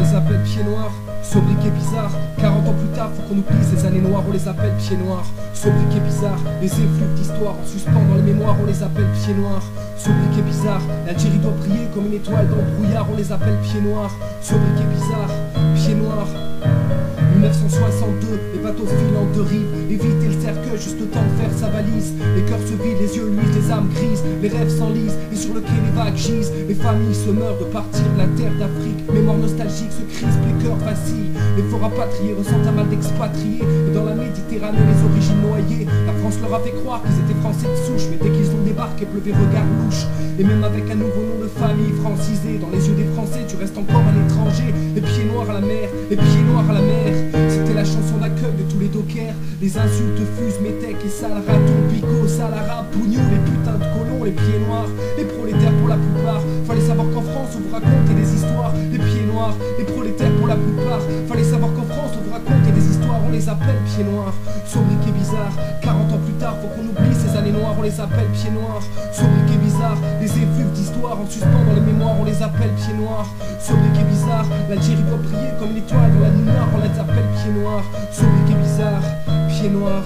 les appelle pieds noirs. Sobriquet bizarre, 40 ans plus tard, faut qu'on oublie ces années noires, on les appelle pieds noirs. Sobriquet bizarre, les effluves d'histoire en suspens dans les mémoires, on les appelle pieds noirs. Sobriquet bizarre, l'Algérie doit briller comme une étoile dans le brouillard, on les appelle pieds noirs. Sobriquet bizarre, pieds noirs. 1962, les bateaux filent de rive, éviter le cercueil, juste le temps de faire sa valise. Les cœurs se vident, les yeux luisent, les âmes grises, les rêves s'enlisent, et sur le quai les vagues gisent. Les familles se meurent de partir de la terre d'Afrique, mémoire nostalgique se crispent, les cœurs vacillent. Les faux rapatriés ressentent un mal d'expatriés, et dans la Méditerranée les origines noyées. La France leur a fait croire qu'ils étaient français de souche, mais dès qu'ils ont débarqué, pleuvait regard louche. Et même avec un nouveau nom de famille francisé, dans les yeux des Français tu restes encore un étranger. Les pieds noirs à la mer, les pieds noirs à la mer. C'était la chanson d'accueil de tous les dockers. Les insultes fusent, métèques et sales ratons, picots, sales arabes, bougnous, les putains de colons, les pieds noirs, les prolétaires pour la plupart. Fallait savoir qu'en France on vous racontait des histoires. Les pieds noirs, les prolétaires pour la plupart. Fallait savoir qu'en France on vous racontait des histoires, on les appelle pieds noirs. Sobriquet bizarre, 40 ans plus tard, faut qu'on oublie ces années noires, on les appelle pieds noirs. Sobriquet bizarre, les effluves d'histoire en suspens dans les mémoires, on les appelle pieds noirs. Sobriquet bizarre, l'Algérie doit briller comme une étoile dans la nuit noire, on les appelle pieds noirs. Sobriquet bizarre, pieds noirs.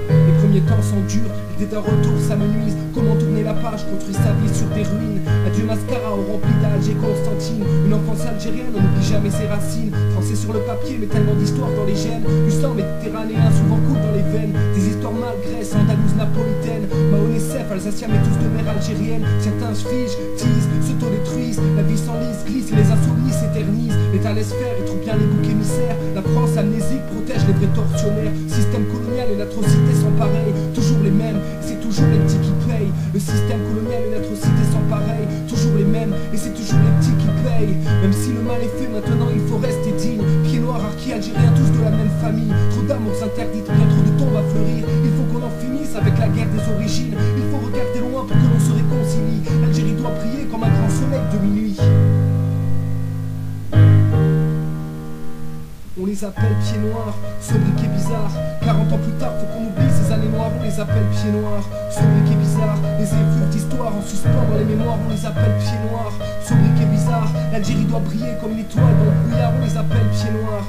Les premiers temps sont durs, l'idée d'un retour s'amenuise. Comment tourner la page, construire sa vie sur des ruines. Adieu Mascara au rempli d'Alger Constantine. Une enfance algérienne, on n'oublie jamais ses racines. Français sur le papier, mais tellement d'histoires dans les gènes. Du sang méditerranéen souvent coule dans les veines. Des histoires malgrès, andalouse napolitaine. Mahonais-Sef, alsacien mais tous de mère algérienne. Certains se figent, teasent, s'autodétruisent. La vie s'enlise, glisse et les insoumis s'éternisent. L'État laisse faire et trouve bien les boucs émissaires. La France amnésique protège les vrais tortionnaires. Système colonial et l'atrocité sont pareils. Toujours les mêmes, c'est toujours les petits qui payent. Le système colonial et l'atrocité sont pareils. Toujours les mêmes, et c'est toujours les petits qui payent. Même si le mal est fait, maintenant il faut rester digne. Pieds noirs, harkis, algériens, tous de la même famille. Trop d'amours interdites, bien trop de tombes à fleurir. Il faut qu'on en finisse avec la guerre des origines. Il faut regarder loin pour que l'on se réconcilie. L'Algérie doit briller comme un grand soleil de minuit. On les appelle pieds noirs, sobriquet bizarre. 40 ans plus tard, faut qu'on oublie ces années noires, on les appelle pieds noirs. Sobriquet bizarre, les effluves d'histoire en suspens dans les mémoires, on les appelle pieds noirs. Sobriquet bizarre, l'Algérie doit briller comme une étoile dans le brouillard, on les appelle pieds noirs.